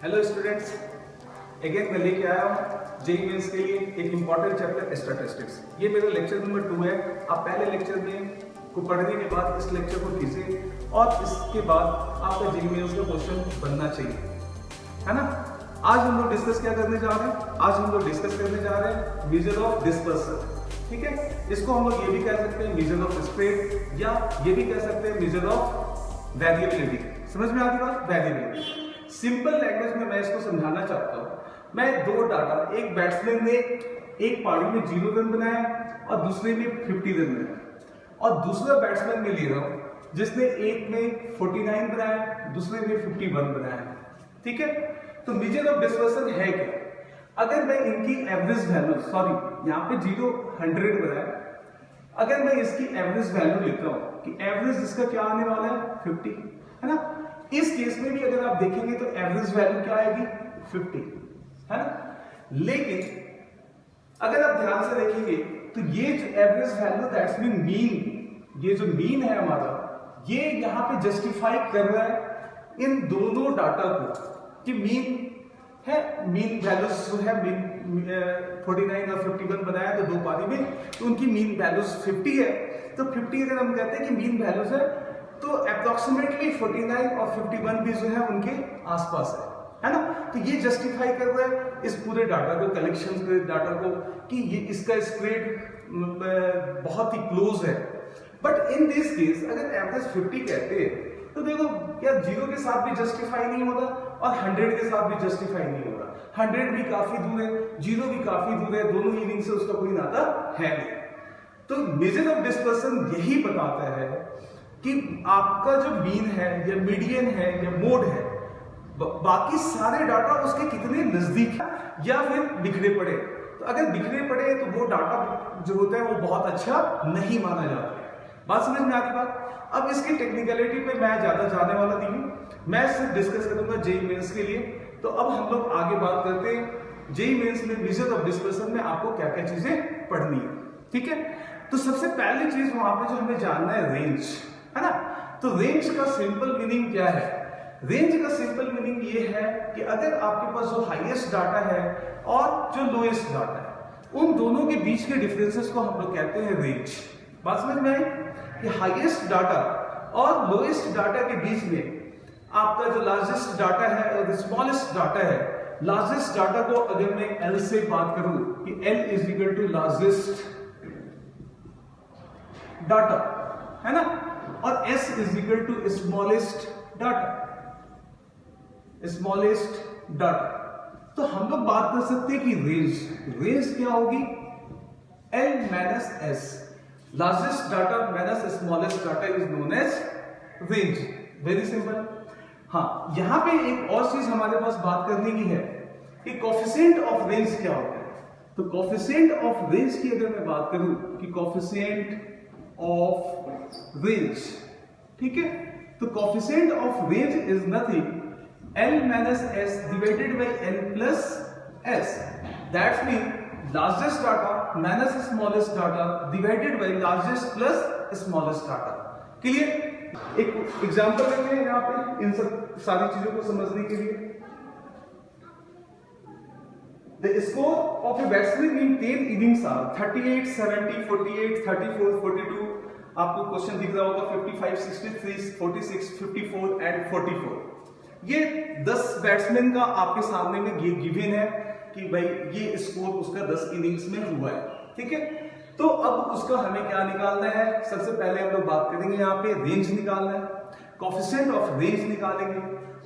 Hello students, again मैं लेके आया हूँ जेईई मेंस के लिए एक इम्पॉर्टेंट चैप्टर स्टैटिस्टिक्स। ये मेरा लेक्चर नंबर 2 है। आप पहले लेक्चर में को पढ़ने के बाद इस लेक्चर को कीजिए और इसके बाद आपका जेईई मेंस का क्वेश्चन बनना चाहिए, है ना। आज हम लोग डिस्कस क्या करने जा रहे हैं? आज हम लोग डिस्कस करने जा रहे हैं मेजर ऑफ डिस्पर्सन। ठीक है, इसको हम लोग ये भी कह सकते हैं मेजर ऑफ स्प्रेड, या ये भी कह सकते हैं मेजर ऑफ वेरिएबिलिटी। समझ में आती बात? वेरिएबिलिटी। सिंपल लैंग्वेज में मैं इसको समझाना चाहता हूं। मैं दो डाटा, एक बैट्समैन ने एक पारी में 0 रन बनाया और दूसरे में 50 रन बनाया, और दूसरा बैट्समैन में ले रहा हूं जिसने एक में 49 बनाया, दूसरे में 51 बनाया। ठीक है, तो मेजर ऑफ डिस्पर्सन है क्या? अगर मैं इनकी एवरेज वैल्यू, सॉरी यहाँ पे 0 100 बनाया, अगर मैं इसकी एवरेज वैल्यू लेता हूं कि एवरेज इसका क्या आने वाला है 50, है ना। इस केस में भी अगर आप देखेंगे तो एवरेज वैल्यू क्या आएगी 50, है ना। लेकिन अगर आप ध्यान से देखेंगे तो ये जो average value that's mean mean, ये जो मीन है हमारा, ये यहां पे जस्टिफाई कर रहा है इन दोनों डाटा को कि मीन है, मीन वैल्यूज जो है मीन 49 और 51 बनाया तो दो पारी में, तो उनकी मीन वैल्यूज 50 है। तो 50 अगर हम कहते हैं कि मीन वैल्यूज है तो अप्रोक्सीमेटली 49 और 51 भी जो है उनके आसपास है ना। तो ये जस्टिफाई कर रहा है इस पूरे डाटा को, कलेक्शन के डाटा को, कि ये इसका स्प्रेड बहुत ही क्लोज है। बट इन दिस केस अगर एवरेज 50 कहते हैं तो देखो क्या 0 के साथ भी जस्टिफाई नहीं होता और 100 के साथ भी जस्टिफाई नहीं होता। 100 भी काफी दूर है, 0 भी काफी दूर है, दोनों इनिंग से उसका कोई नाता है नहीं। तो मेजर ऑफ डिस्पर्सन यही बताता है कि आपका जो मीन है या मीडियन है या मोड है, बाकी सारे डाटा उसके कितने नजदीक है या फिर बिखरे पड़े। तो अगर बिखरे पड़े तो वो डाटा जो होता है वो बहुत अच्छा नहीं माना जाता है। बात समझ में आती बात? अब इसकी टेक्निकलिटी पे मैं ज्यादा जाने वाला नहीं हूं, मैं सिर्फ डिस्कस करूंगा जेईई मेंस के लिए। तो अब हम लोग आगे बात करते हैं जेईई मेंस में मेजर ऑफ डिस्पर्सन में आपको क्या क्या चीजें पढ़नी है। ठीक है, तो सबसे पहली चीज वहां पे जो हमें जानना है रेंज, है ना। तो रेंज का सिंपल मीनिंग क्या है? रेंज का सिंपल मीनिंग ये है कि अगर आपके पास जो हाईएस्ट डाटा है और जो लोएस्ट डाटा है, उन दोनों के बीच के डिफरेंसेस को हम लोग कहते हैं रेंज। बात समझ में आई कि हाईएस्ट डाटा और लोएस्ट डाटा के बीच में आपका जो लार्जेस्ट डाटा है और स्मॉलेस्ट डाटा है, लार्जेस्ट डाटा को अगर मैं L से बात करूं कि L is equal to largest data, है ना, और S is equal to smallest data, smallest data. तो हम लोग बात कर सकते हैं कि रेंज क्या होगी? L minus S, largest data minus smallest data is known as range. Very simple. हाँ, यहां पे एक और चीज हमारे पास बात करने की है कि कोफिशिएंट ऑफ रेंज क्या होता है। तो कोफिशिएंट ऑफ रेंज की अगर मैं बात करूं कि कोफिशिएंट ऑफ रेंज, ठीक है, तो coefficient of range is nothing L minus S divided by L plus S। That's mean largest data minus smallest data divided by largest plus smallest data. Clear? एक एग्जांपल लेते हैं यहाँ पे इन सब सारी चीजों को समझने के लिए। The score of a batsman in 10 innings are 38, 70, 48, 34, 42। आपको क्वेश्चन दिख रहा होगा 55, 63, 46, 54 एंड 44। ये 10 बैट्समैन का आपके सामने में ये गिवन है कि भाई ये स्कोर उसका 10 इनिंग्स में हुआ है। ठीक है, तो अब उसका हमें क्या निकालना है? सबसे पहले हम लोग बात करेंगे यहाँ पे रेंज निकालना है, कोफिशिएंट ऑफ रेंज निकालेंगे।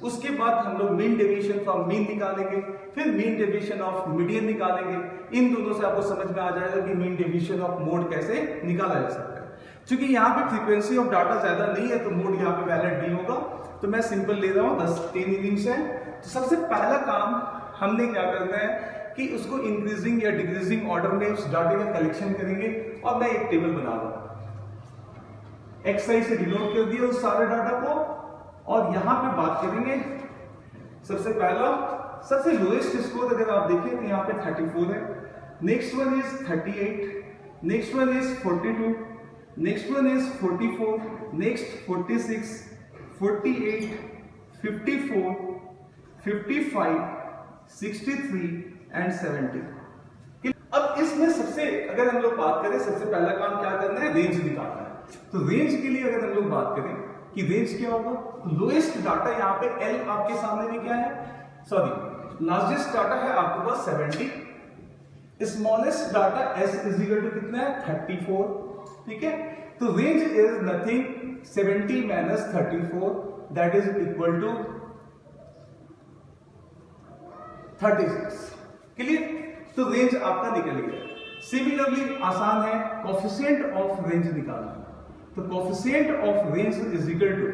उसके बाद हम लोग मीन डेविएशन फ्रॉम मीन निकालेंगे, फिर मीन डेविएशन ऑफ मीडियन निकालेंगे। इन दोनों से आपको समझ में आ जाएगा कि मीन डेविएशन ऑफ मोड कैसे निकाला जा सकता है। क्योंकि यहाँ पे फ्रीक्वेंसी ऑफ डाटा ज्यादा नहीं है तो मोड यहाँ पे वैलिड नहीं होगा, तो मैं सिंपल ले रहा हूँ 10 इनिंग्स है। तो सबसे पहला काम हमने क्या करना है कि उसको इंक्रीजिंग या डिक्रीजिंग ऑर्डर में उस डाटे का कलेक्शन करेंगे, और मैं एक टेबल बना दूंगा। एक्सआई से डिनोट कर दिया उस सारे डाटा को, और यहां पे बात करेंगे सबसे पहला, सबसे लोएस्ट स्कोर अगर आप देखें तो यहाँ पे 34 है, next one is 38, next one is 42, next one is 44, next 46, 48, 54, 55, 63 and 70। अब इसमें सबसे अगर हम लोग बात करें, सबसे पहला काम क्या करना है, रेंज निकालना है। तो रेंज के लिए अगर हम लोग बात करें कि रेंज क्या होगा, लोएस्ट डाटा यहाँ पे L आपके सामने में क्या है, सॉरी लार्जेस्ट डाटा है आपके पास 70, smallest data S is equal to कितना है 34, ठीक है। तो range is nothing 70 minus 34 that is equal to 36, clear. तो रेंज आपका निकल गया। सिमिलरली आसान है कोफिशिएंट ऑफ रेंज निकालना। तो coefficient of range is equal to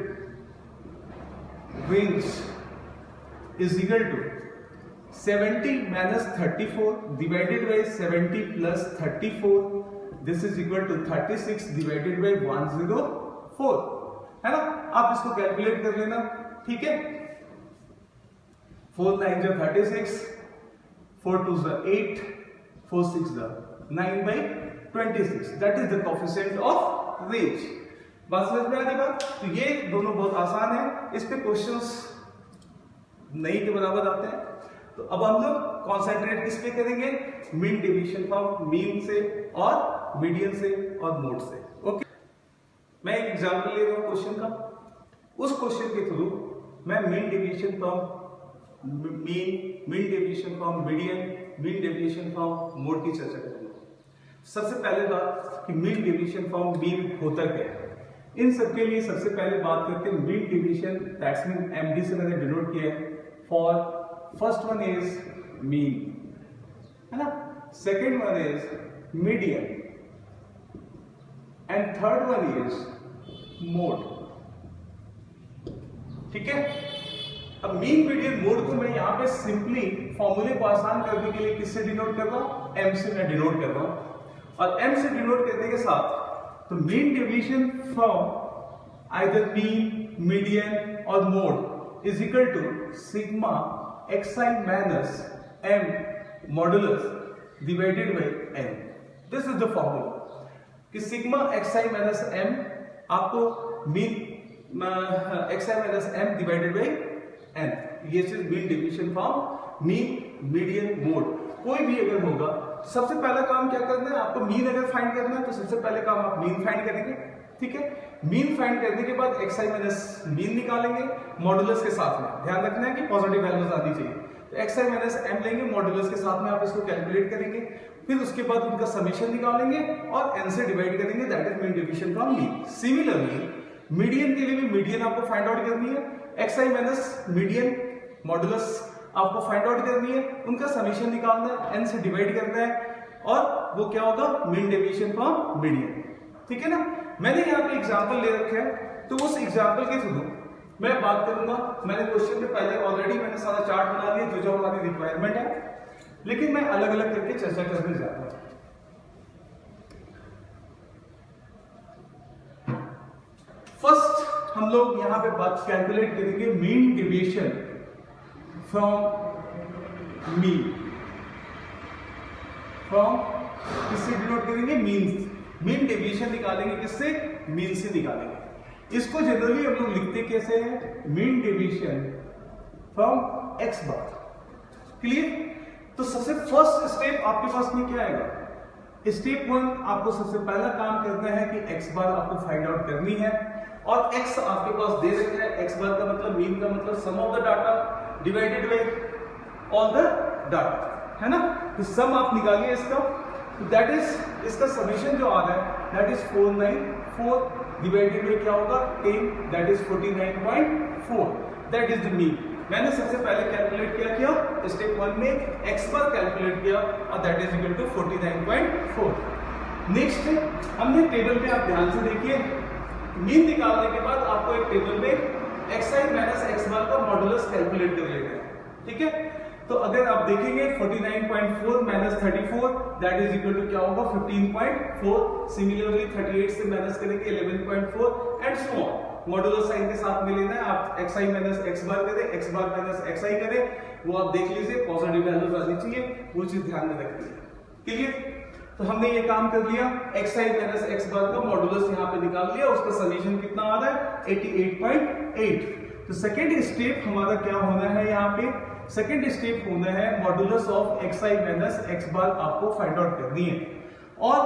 range is equal to 70 minus 34 divided by 70 plus 34, this is equal to 36 divided by 104, है ना। आप इसको कैलकुलेट कर लेना, ठीक है। 4 9 जो 36, 4 2 जो 8, 4 6 जो 9 by 26, that is the coefficient of range. बात समझ में आ रही बात। तो ये दोनों बहुत आसान है, इस पे क्वेश्चंस नहीं के बराबर आते हैं। तो अब हम लोग कॉन्सेंट्रेट किस पे करेंगे, मीन डिवीजन फ्रॉम मीन से और मीडियन से और मोड से। ओके, मैं एक एग्जांपल ले रहा हूं क्वेश्चन का, उस क्वेश्चन के थ्रू मैं mean division from mean division from median, mean division from mode की चर्चा करेंगे। सबसे पहले बात कि मीन डिवीजन फ्रॉम मीन होता क्या है, इन सबके लिए सबसे पहले बात करते हैं mean division, that's mean MD से मैंने डिनोट किया है। For first one is mean, है ना, second one is median and third one is mode, ठीक है। अब मीन मीडियन मोड को मैं यहां पे सिंपली फॉर्मूले को आसान करने के लिए किससे डिनोट कर रहा हूं, एम से मैं डिनोट कर रहा हूं। और एम से डिनोट करने के साथ तो mean division from either mean, median और mode is equal to sigma xi minus m modulus divided by n। This is the formula कि सिग्मा xi माइनस m आपको mean xi minus m divided by n, ये चीज mean division from mean, median, mode. कोई भी अगर होगा, सबसे पहला काम क्या करना है आपको, मीन अगर फाइंड करना है तो सबसे पहले काम आप मीन फाइंड करेंगे, ठीक है। मीन फाइंड करने के बाद xi माइनस मीन निकालेंगे मॉडुलस के साथ में, ध्यान रखना है कि पॉजिटिव वैल्यूज आनी चाहिए। तो xi माइनस m लेंगे मॉडुलस के साथ में, आप इसको कैलकुलेट करेंगे, फिर उसके बाद उनका समेशन निकालेंगे और n से डिवाइड करेंगे, that is mean division from mean. Similarly median के लिए भी मीडियन आपको फाइंड आउट करनी है, xi माइनस मीडियन मॉडुलस आपको फाइंड आउट करनी है, उनका समेशन निकालना है, n से डिवाइड करना है और वो क्या होगा, मीन डिवीजन फ्रॉम मीडियन, ठीक है ना। मैंने यहाँ पे एग्जांपल ले रखा है, तो उस एग्जांपल के थ्रू मैं बात करूंगा। मैंने क्वेश्चन में पहले ऑलरेडी मैंने सारा चार्ट बना लिया जो हमारी रिक्वायरमेंट है, लेकिन मैं अलग अलग करके चर्चा करने जा रहा हूं। फर्स्ट हम लोग यहां पे बात कैलकुलेट करेंगे mean division from mean, from किससे डिनोट करेंगे, मीन। मीन डिवीजन निकालेंगे किससे, मीन से निकालेंगे। इसको जनरली हम लोग लिखते कैसे हैं, mean division from x bar, clear. तो सबसे फर्स्ट स्टेप आपके पास में क्या आएगा, स्टेप 1 आपको सबसे पहला काम करना है कि एक्स बार आपको फाइंड आउट करनी है, और x आपके पास दे रखा है, x बार का मतलब मीन का मतलब sum of the data divided by all the data, है ना। तो सम आप निकालिए इसका, दैट इज इसका समेशन जो आ रहा है दैट इज 494 डिवाइडेड बाय क्या होगा 10, that is 49.4, that is the mean. मैंने सबसे पहले कैलकुलेट किया स्टेप 1 में x बार कैलकुलेट किया और that is equal to 49.4। Next हमने टेबल में, आप ध्यान से देखिए, मीन निकालने के बाद आपको एक टेबल में xi माइनस x बार का मॉडुलस कैलकुलेट कर लेना है, ठीक है। तो अगर आप देखेंगे 49.4 minus 34 that is equal to क्या होगा 15.4। सिमिलरली 38 से माइनस करेंगे 11.4 and so on. Modulus sign के साथ में लेना है, आप xi माइनस x बार करें, x बार माइनस xi करें, वो आप देख लीजिए पॉजिटिव वैल्यूज आनी चाहिए, वो चीज ध्यान में रखिए, क्लियर। तो हमने ये काम कर लिया, xi माइनस x बार का मॉडुलस यहाँ पे निकाल लिया, उसका समेशन कितना आ रहा है 88.8। तो सेकेंड स्टेप हमारा क्या होना है, यहाँ पे सेकेंड स्टेप होना है modulus of xi minus x बार आपको फाइंड आउट करनी है। और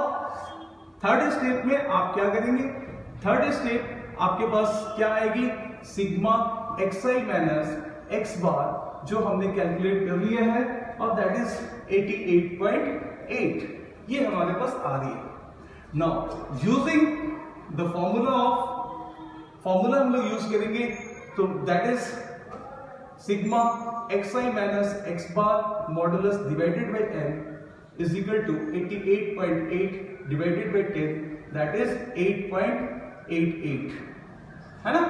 थर्ड स्टेप में आप क्या करेंगे, थर्ड स्टेप आपके पास क्या आएगी, सिग्मा xi माइनस x बार जो हमने कैलकुलेट कर लिया है और दैट इज 88.8, ये हमारे पास आ रही है। नाउ यूजिंग द फॉर्मूला हम लोग यूज करेंगे, तो that is sigma xi minus x bar modulus divided by n is equal to 88.8 divided by 10, that is 8.88, है ना।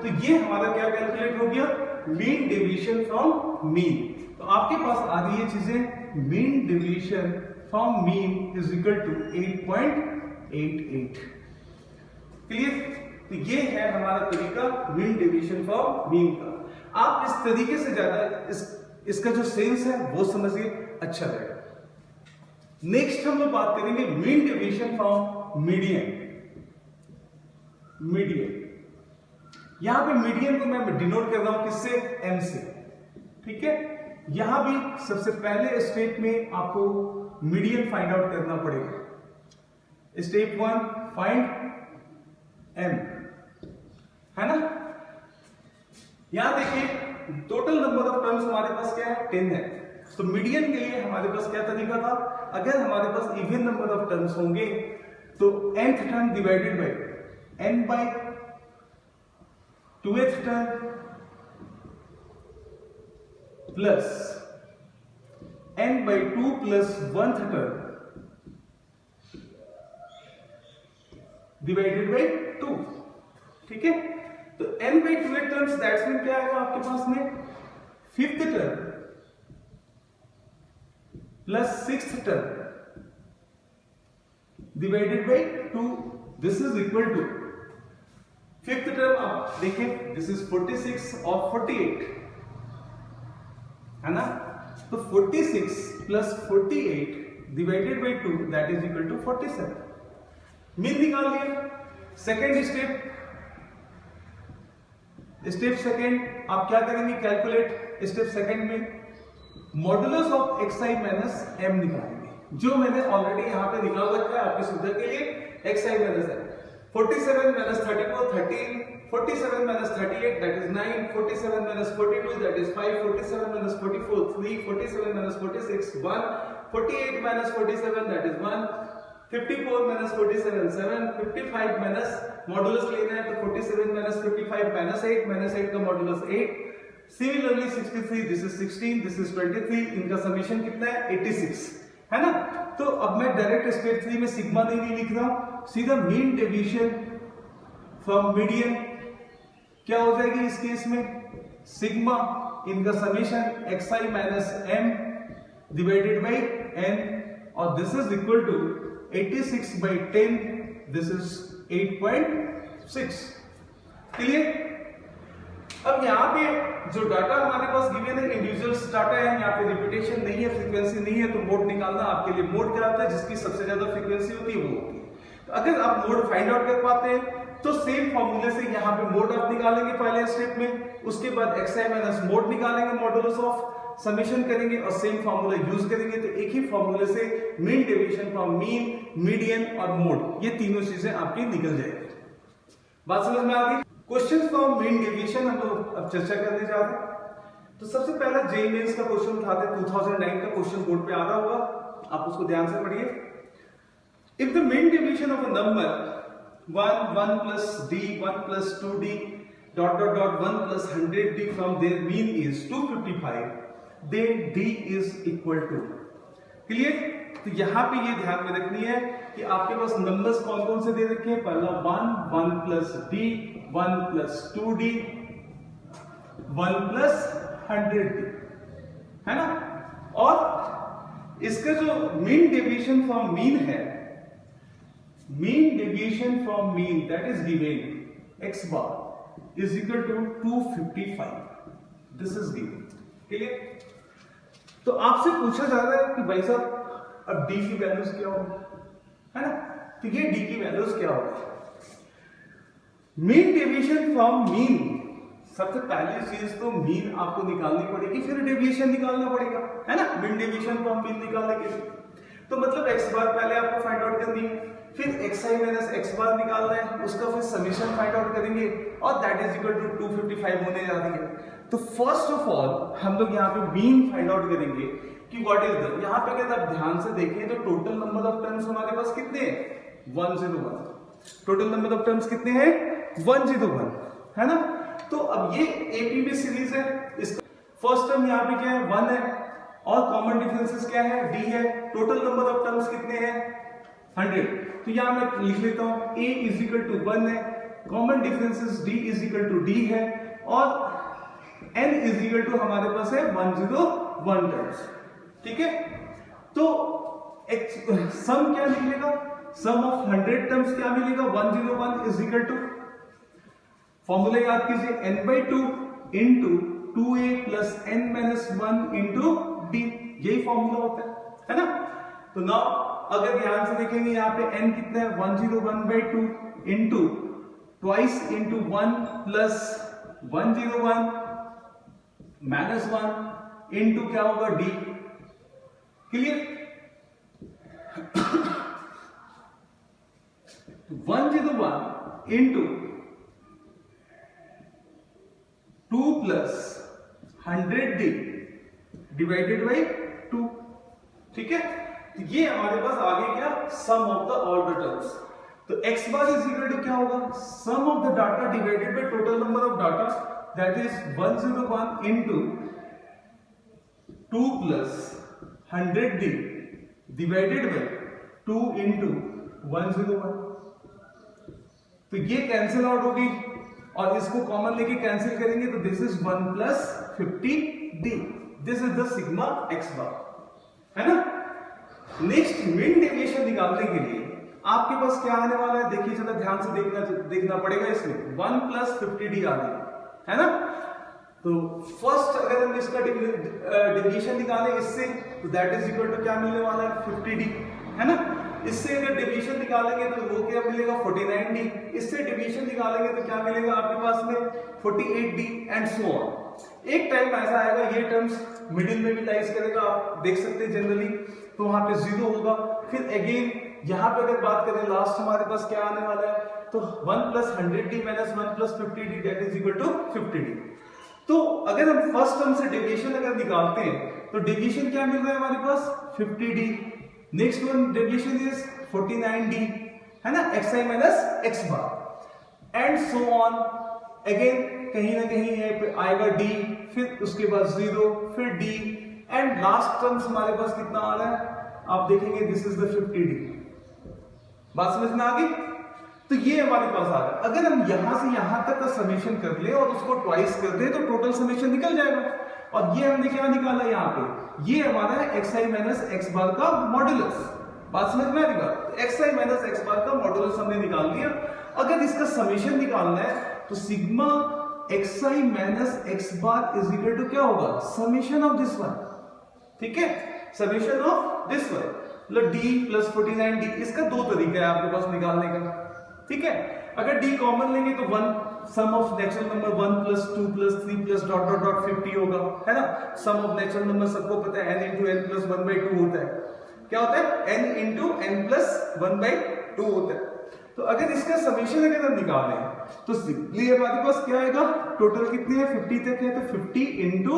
तो ये हमारा क्या कैलकुलेट हो गया, मीन डेविएशन फ्रॉम मीन। तो आपके पास आ रही है चीजें, mean deviation from mean is equal to 8.88, clear. तो ये है हमारा तरीका मीन डेविएशन फ्रॉम मीन का। आप इस तरीके से ज्यादा इसका जो सेंस है वो समझिए, अच्छा रहेगा। नेक्स्ट हम लोग बात करेंगे mean deviation from median. Median, यहां पे मीडियन को मैं डिनोट कर रहा हूं किससे, m से, ठीक है। यहां भी सबसे पहले स्टेप में आपको मीडियन फाइंड आउट करना पड़ेगा। स्टेप 1 फाइंड m, है ना। यहां देखिए टोटल नंबर ऑफ टर्म्स हमारे पास क्या है, 10 है। तो मीडियन के लिए हमारे पास क्या तरीका था, अगर हमारे पास इवन नंबर ऑफ टर्म्स होंगे तो nth term divided by n by 2th term plus n bye 2 plus 1th term divided by 2, ठीक है। तो n bye 2 terms that's mean क्या आएगा आपके पास में, 5th term plus 6th term divided by 2, this is equal to 5th term. आप देखें दिस इज 46 और 48, है ना। तो 46 plus 48 divided by 2 that is equal to 47, mean निकाल लिया। सेकेंड स्टेप सेकेंड आप क्या करेंगे, कैलकुलेट। स्टेप सेकेंड में modulus of xi minus m निकालेंगे, जो मैंने ऑलरेडी यहां पे निकाल रखा है आपकी सुविधा के लिए, xi minus m। 47 minus 34 13, 47 minus 38 that is 9, 47 minus 42 that is 5, 47 minus 44 3, 47 minus 46 1, 48 minus 47 that is 1, 54 minus 47 7, 55 minus modulus लेना है तो 47 माइनस 55 माइनस 8 का modulus 8। Similarly 63, this is 16, this is 23, इनका समीशन कितना है 86, है ना। तो अब मैं डायरेक्ट स्टेप 3 में सिग्मा नहीं लिख रहा हूं, सीधा मीन डेविएशन फ्रॉम मीडियन क्या हो जाएगी इस केस में, सिग्मा इनका summation xi minus m divided by n, और this is equal to 86 by 10, this is 8.6, क्लियर। अब यहाँ पे जो डाटा हमारे पास गिवन है इंडिविजुअल्स डाटा है, यहाँ पे रिपीटेशन नहीं है, फ्रीक्वेंसी नहीं है, तो मोड निकालना आपके लिए मोड क्या होता है, जिसकी सबसे ज्यादा फ्रीक्वेंसी होती है वो होती है। तो अगर आप मोड फाइंड आउट कर पाते हैं तो सेम फॉर्मूले से यहाँ पे मोड आप निकालेंगे पहले स्टेप में, उसके बाद xi माइनस मोड निकालेंगे, मॉडुलस ऑफ समेशन करेंगे और सेम फार्मूला यूज करेंगे। तो एक ही फार्मूले से mean deviation from mean, median और मोड, ये तीनों चीजें आपकी निकल जाएगी। बात समझ में आ गई। क्वेश्चन फ्रॉम मीन डेविएशन हम लोग अब चर्चा करने जा रहे हैं। तो सबसे पहला जेईई मेंस का क्वेश्चन उठाते हैं, 2009 का क्वेश्चन बोर्ड पे आ रहा होगा, आप उसको ध्यान से पढ़िए। If the mean deviation of a number 1 plus d 1 plus 2d dot dot dot 1 plus 100d from their mean is 255, then d is equal to, clear. तो यहां पे ये ध्यान में रखनी है कि आपके पास नंबर्स कौन कौन से दे रखे हैं, पहला 1 plus d 1 plus 2d 1 plus 100d, है ना। और इसका जो मीन डेविएशन फ्रॉम मीन है, mean deviation from mean that is given x bar is equal to 255, this is given, clear। तो आपसे पूछा जा रहा है कि भाई साहब अब d की वैल्यूज क्या होगी, है ना। तो ये d की वैल्यूज क्या होगी, मीन डेविएशन फ्रॉम मीन सबसे पहली चीज तो मीन आपको निकालनी पड़ेगी, फिर डेविएशन निकालना पड़ेगा, है ना। मीन डेविएशन को हम मीन निकालने के लिए तो मतलब x बार पहले आपको फाइंड आउट करनी है, फिर xi माइनस x बार निकालना है, उसका फिर समीशन फाइंड आउट करेंगे और दैट इज इक्वल टू 255 होने जा रही है। तो फर्स्ट ऑफ ऑल हम लोग यहाँ पे मीन फाइंड आउट करेंगे कि व्हाट इज द, यहाँ पे अगर आप ध्यान से देखें तो टोटल नंबर ऑफ टर्म्स हमारे पास कितने हैं, 101। टोटल नंबर ऑफ टर्म्स कितने हैं, 101, है ना। तो अब ये एपीबी सीरीज है, इसका फर्स्ट टर्म यहाँ पे क्या है, 1 है और कॉमन डिफरेंसेस क्या है, d है। टोटल नंबर ऑफ टर्म्स कितने हैं, 100। तो यहां मैं लिख लेता हूं a इज इक्वल टू 1 है, common differences d is equal to d है और n इज इक्वल टू हमारे पास है 101 टर्म्स, ठीक है। तो सम क्या निकलेगा, सम ऑफ 100 टर्म्स क्या मिलेगा, 101 इज इक्वल टू, फॉर्मूला याद कीजिए, n/2 into 2a plus n minus 1 into d, यही फॉर्मूला होता है ना। तो नाउ अगर ध्यान से देखेंगे यहाँ पे n कितना है, 101/2 into twice into 1 plus 101 minus 1 into क्या होगा d, clear. 101 into 2 plus 100d divided by 2, ठीक है। तो ये हमारे पास आगे क्या, sum of the all the terms. तो x bar is equal to क्या होगा, sum of the data divided by total number of data, that is 101 into 2 plus 100d divided by 2 into 101। तो ये कैंसिल आउट होगी और इसको common लेके cancel करेंगे तो this is 1 plus 50d, this is the sigma x बार, है ना। नेक्स्ट मीन डेविएशन निकालने के लिए आपके पास क्या आने वाला है, देखिए जरा ध्यान से देखना पड़ेगा, इसमें 1 प्लस 50d आ गया, है ना। तो फर्स्ट अगर हम इसका डेविएशन निकालें इससे तो दैट इज इक्वल टू क्या मिलने वाला है, 50d, है ना। इससे अगर डेविएशन निकालेंगे तो वो क्या मिलेगा, 49d। इससे डेविएशन निकालेंगे तो क्या मिलेगा आपके पास में, 48d एंड सो ऑन। एक टाइम ऐसा आएगा ये टर्म्स मिडिल में भी लाइज करेगा, आप देख सकते हैं जनरली, तो वहां पे 0 होगा। फिर अगेन यहां पे अगर बात करें लास्ट हमारे पास क्या आने वाला है, तो 1 plus 100d minus 1 plus 50d that is equal to 50d। तो अगर हम फर्स्ट टर्म से डेविएशन अगर निकालते हैं तो डेविएशन क्या मिल रहा है हमारे पास, 50d। Next one deviation is 49d, है ना, xi minus x bar and so on. Again कहीं ना कहीं है पे आएगा d, फिर उसके बाद 0, फिर d एंड लास्ट टर्म्स हमारे पास कितना आ रहा है, आप देखेंगे दिस इज द 50d। बात समझ में आ गई। तो ये हमारे पास आ रहा है। अगर हम यहां से यहां तक का समेशन कर ले और उसको ट्वाइस कर दे तो टोटल समेशन निकल जाएगा। और ये हमने क्या निकाला यहाँ पे, ये हमारा है xi माइनस x बार का मॉड्यूलस। बात समझ में आ रही बात, xi माइनस x बार का मॉड्यूलस हमने निकाल लिया। अगर इसका समेशन निकालना है तो sigma xi minus x bar is equal to क्या होगा, समेशन ऑफ दिस वन, ठीक है, समेशन ऑफ दिस वन मतलब d प्लस 49d। इसका दो तरीका है आपके पास निकालने का, ठीक है। अगर d कॉमन लेंगे तो 1 sum of natural number 1 plus 2 plus 3 plus dot dot dot 50 होगा, है ना। सम ऑफ नेचुरल नंबर सबको पता है n इंटू n प्लस 1/2 होता है। क्या होता है, n इंटू n प्लस 1/2 होता है। तो अगर इसका समेशन अगर हम निकालें तो सिंपली हमारे पास क्या आएगा, टोटल कितने हैं 50 तक है, तो 50 इंटू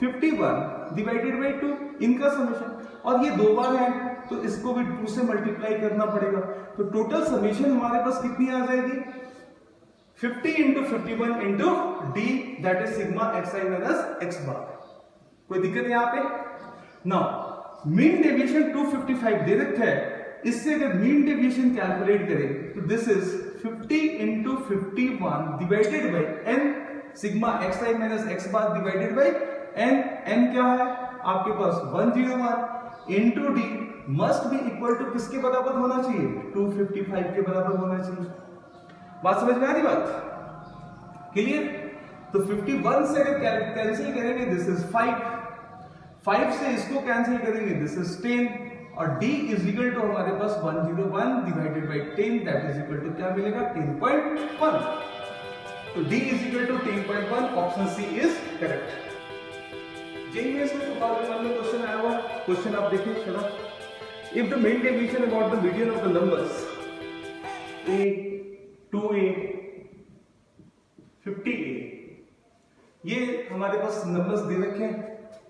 51 डिवाइडेड बाई 2 इनका समेशन। और ये दो बार है तो इसको भी 2 से मल्टीप्लाई करना पड़ेगा। तो टोटल समेशन हमारे पास कितनी आ जाएगी, 50 into 51 into d that is sigma xi minus x बार। कोई दिक्कत है यहाँ पे। नाउ मीन डेविएशन 255 दे रखा है, इससे अगर मीन डेविएशन कैलकुलेट करें तो this is 50 into 51 divided by n sigma xi minus x bar divided by n क्या है आपके पास 101 into d must be equal to किसके बराबर होना चाहिए, 255 के बराबर होना चाहिए। बात समझ में आ रही बात, क्लियर। तो 51 से अगर कैंसिल करेंगे दिस इज 5 से इसको कैंसिल करेंगे दिस इज 10 और d इज इक्वल टू हमारे पास 101 divided by 10 that is equal to क्या मिलेगा, 10.1। तो D is equal to 10.1, option C is correct. JEE में 2001 में क्वेश्चन आया हुआ, क्वेश्चन आप देखिए चलो। If the mean deviation about the median of the numbers a, 2a, 50a, ये हमारे पास नंबर्स दे रखे हैं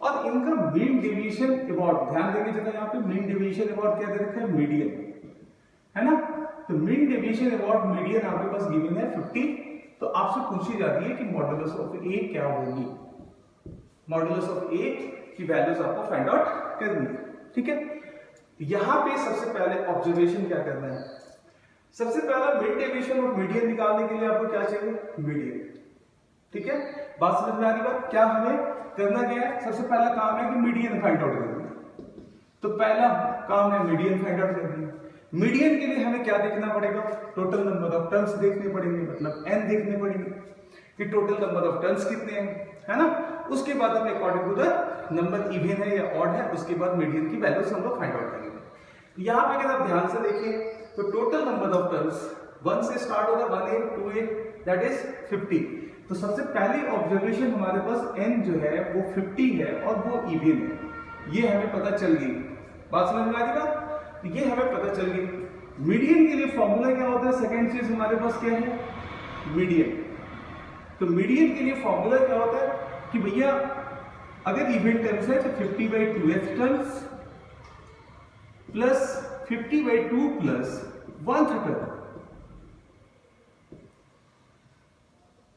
और इनका मीन डेविएशन अबाउट, ध्यान देंगे जगह यहाँ पे मीन डेविएशन अबाउट क्या दे रखा है, मीडियन, है ना। तो मीन डेविएशन अबाउट मीडियन आपके पास गिवन है 50। तो आपसे पूछी जाती है कि मॉडुलस ऑफ ए क्या होगी, मॉडुलस ऑफ ए की वैल्यूज आपको फाइंड आउट करनी है, ठीक है। यहां पे सबसे पहले ऑब्जर्वेशन क्या करना है, सबसे पहला मीन डेविएशन ऑफ मीडियन निकालने के लिए आपको क्या चाहिए, मीडियन, ठीक है। बात समझ में आ रही बात, क्या हमें करना क्या है, सबसे पहला काम है कि मीडियन फाइंड आउट करना है। तो पहला काम है मीडियन फाइंड आउट करना है। मीडियन के लिए हमें क्या देखना पड़ेगा, टोटल नंबर ऑफ टर्म्स देखने पड़ेंगे, मतलब n देखने पड़ेंगे कि टोटल नंबर ऑफ टर्म्स कितने हैं, है ना। उसके बाद हम according to the number even है या ऑड है, उसके बाद मीडियन की वैल्यूज हम लोग फाइंड आउट करेंगे। यहाँ पे अगर आप ध्यान से देखिए तो टोटल नंबर ऑफ टर्म्स 1 से स्टार्ट होगा, 1a 2a दैट इज 50। तो सबसे पहली ऑब्जर्वेशन हमारे पास n जो है वो 50 है और वो इवन है, ये हमें पता चल गई। बात समझ में आ रही बात, ये हमें पता चल गई। मीडियन के लिए फॉर्मूला क्या होता है, सेकंड चीज हमारे पास क्या है, मीडियन। तो मीडियन के लिए फॉर्मूला क्या होता है कि भैया अगर इवन टर्म्स है तो 50/2 terms plus 50/2 plus 1/3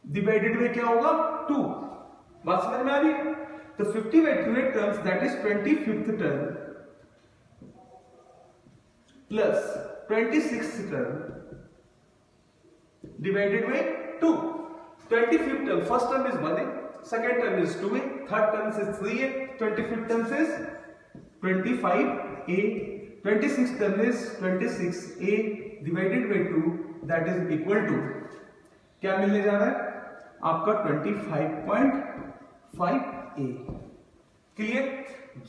divided by क्या होगा 2। बात समझ में आ रही है। तो 50/2 terms that is 25th term plus 26th term divided by 2। 25th term, first term is 1a, second term is 2a, third term is 3a, 25th term is 25a, 26th term is 26a divided by 2 that is equal to क्या मिलने जा रहा है आपका 25.5a। Clear.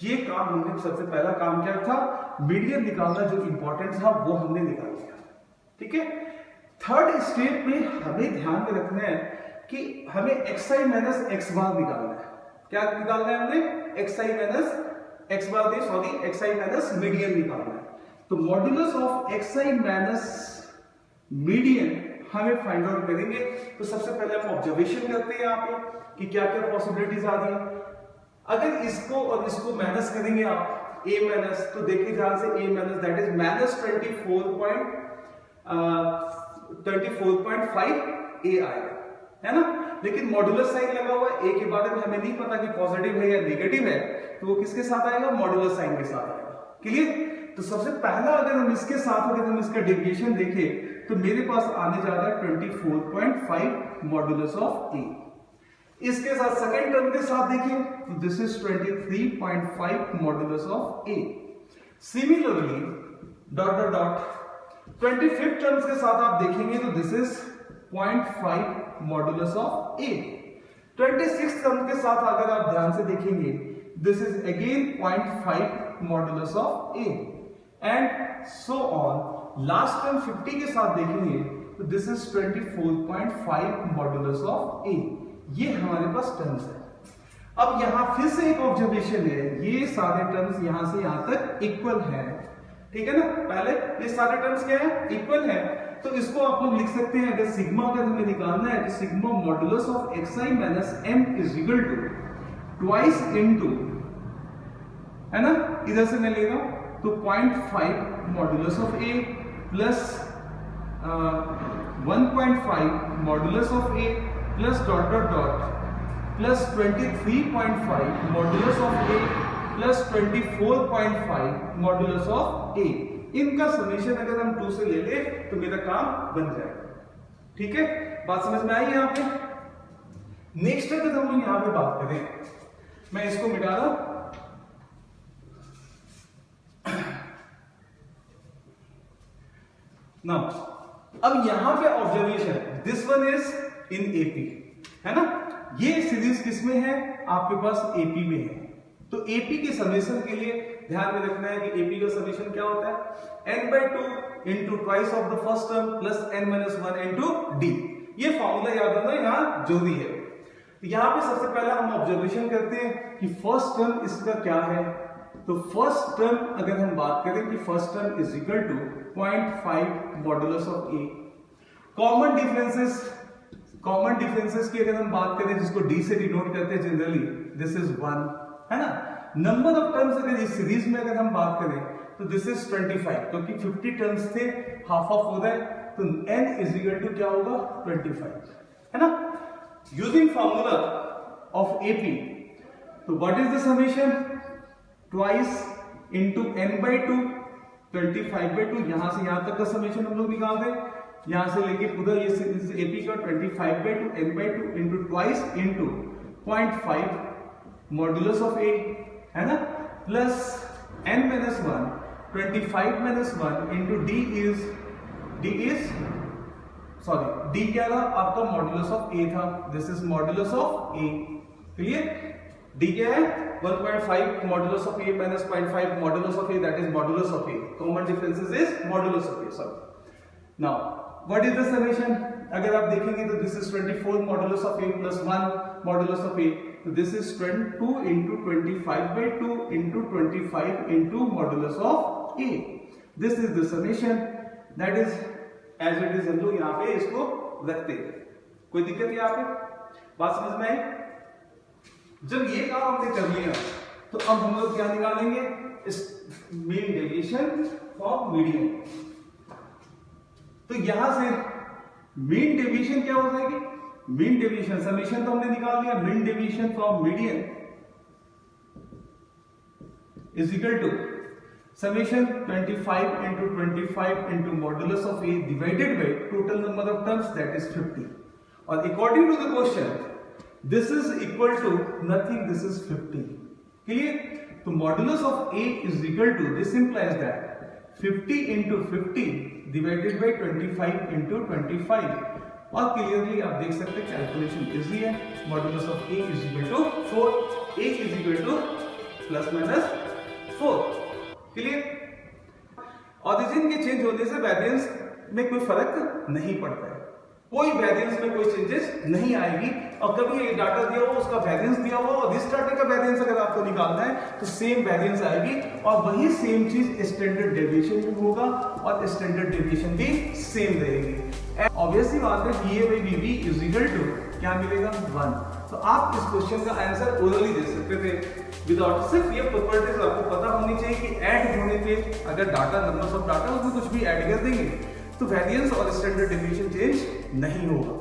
ये काम हमने सबसे पहला काम क्या था, मीडियन निकालना, जो इंपॉर्टेंट था वो हमने निकाल लिया, ठीक है। थर्ड स्टेप में हमें ध्यान में रखना है कि हमें xi माइनस x बार निकालना है। क्या निकालना है हमने, xi माइनस x बार, सॉरी xi माइनस मीडियन निकालना है। तो modulus of xi minus median हमें फाइंड आउट करेंगे। तो सबसे पहले हम ऑब्जर्वेशन करते हैं यहाँ पे कि क्या क्या पॉसिबिलिटीज आ रही है। अगर इसको और इसको माइनस करेंगे आप a माइनस, तो देखिए ध्यान से a minus that is minus 24.5 a आएगा, है ना। लेकिन मॉड्यूलस साइन लगा हुआ है, a के बारे में हमें नहीं पता कि पॉजिटिव है या नेगेटिव है, तो वो किसके साथ आएगा, मॉड्यूलस साइन के साथ आएगा। क्लियर। तो सबसे पहला अगर हम इसके साथ अगर हम इसका डेविएशन देखें तो मेरे पास आने जा रहा है 24.5 मॉड्यूलस ऑफ a। इसके साथ सेकंड टर्म के साथ देखें तो this is 23.5 modulus of a। Similarly dot dot dot 25th terms के साथ आप देखेंगे तो this is 0.5 modulus of a। 26th term के साथ अगर आप ध्यान से देखेंगे this is again 0.5 modulus of a and so on. Last term 50 के साथ देखेंगे तो this is 24.5 modulus of a। ये हमारे पास टर्म्स है। अब यहां फिर से एक ऑब्जर्वेशन है, ये सारे टर्म्स यहां से यहां तक इक्वल है, ठीक है ना। पहले ये सारे टर्म्स क्या है, इक्वल है। तो इसको आप लोग लिख सकते हैं, अगर सिग्मा अगर हमें निकालना है तो sigma modulus of xi minus m is equal to twice into, है ना, इधर से मैं ले रहा हूं तो 0.5 modulus of a plus 1.5 modulus of a plus dot dot dot plus 23.5 modulus of a plus 24.5 modulus of a। इनका समेशन अगर हम 2 से ले ले तो मेरा काम बन जाएगा, ठीक है। बात समझ में आई यहां पे। नेक्स्ट अगर हम लोग यहां पे बात करें, मैं इसको मिटा रहा हूं। नाउ अब यहां पे observation, this one is in AP, है ना। ये सीरीज किसमें है, आपके पास एपी में है। तो एपी के समेशन के लिए ध्यान में रखना है कि एपी का समेशन क्या होता है, n/2 into twice of the first term plus n-1 into D. ये फॉर्मूला याद रखना यहाँ जो भी है। तो यहाँ पे सबसे पहले हम ऑब्जर्वेशन करते हैं कि फर्स्ट टर्म इसका क्या है। तो फर्स्ट टर्म अगर हम बात करें कि first term is equal to 0.5 modulus of A. Common differences की अगर हम बात करें जिसको डी से डिनोट करते हैं जनरली, दिस इज 1 है ना। नंबर ऑफ टर्म्स अगर इस सीरीज में अगर हम बात करें तो दिस इज 25, क्योंकि 50 टर्म्स थे, हाफ ऑफ हो रहा है, तो n इज इक्वल टू क्या होगा 25 है ना। यूजिंग फॉर्मूला ऑफ एपी, तो what is the summation, twice into n by 2 25/2, यहां से यहां तक का समेशन हम लोग निकाल दें, यहां से लेके पूरा ये एपी का 25/2 n by 2 into twice into 0.5 modulus of a है ना, plus n minus 1 25 minus 1 into d क्या था आपका, मॉडुलस ऑफ ए था, this is modulus of a. Clear, d क्या है 1.5 modulus of a minus 0.5 modulus of a, that is modulus of A. Common differences is modulus of a. Sorry, now what is the summation, अगर आप देखेंगे तो this is 24 modulus of a plus 1 modulus of a, तो this is 2 into 25/2 into 25 into modulus of a. This is the summation, that is as it is. हम लोग यहाँ पे इसको रखते हैं, कोई दिक्कत यहाँ पे, बात समझ में आई। जब ये काम हमने कर लिया तो अब हम लोग क्या निकालेंगे, इस मीन डेविएशन फ्रॉम मीडियन। तो यहां से मीन डेविएशन क्या हो जाएगी, मीन डेविएशन समेशन तो हमने निकाल लिया, mean deviation from median is equal to summation 25 into 25 into modulus of A divided by total number of terms, that is 50। और according to the question this is equal to nothing, this is 50. Clear? So modulus of A is equal to, this implies that 50 into 50 divided by 25 into 25. और clearly आप देख सकते हैं calculation easy है, modulus of A is equal to 4, A is equal to plus minus 4। Clear? Origin के change होने से variance में कोई फर्क नहीं पड़ता है, कोई वेरिएंस में कोई चेंजेस नहीं आएगी। और कभी एक डाटा दिया हुआ उसका वेरिएंस दिया हुआ और इस डाटा का वेरिएंस अगर आपको निकालना है तो सेम वेरिएंस आएगी, और वही सेम चीज स्टैंडर्ड डेविएशन में होगा और स्टैंडर्ड डेविएशन भी सेम रहेगी। ऑब्वियसली बात है DA by BB is equal to क्या मिलेगा 1। तो आप इस क्वेश्चन का आंसर ओरली दे सकते थे विदाउट, सिर्फ ये प्रॉपर्टीज आपको पता होनी चाहिए कि ऐड होने पे अगर डाटा नंबर्स ऑफ डाटा उसमें कुछ भी ऐड कर देंगे तो वेरिएंस और स्टैंडर्ड डेविएशन चेंज नहीं होगा।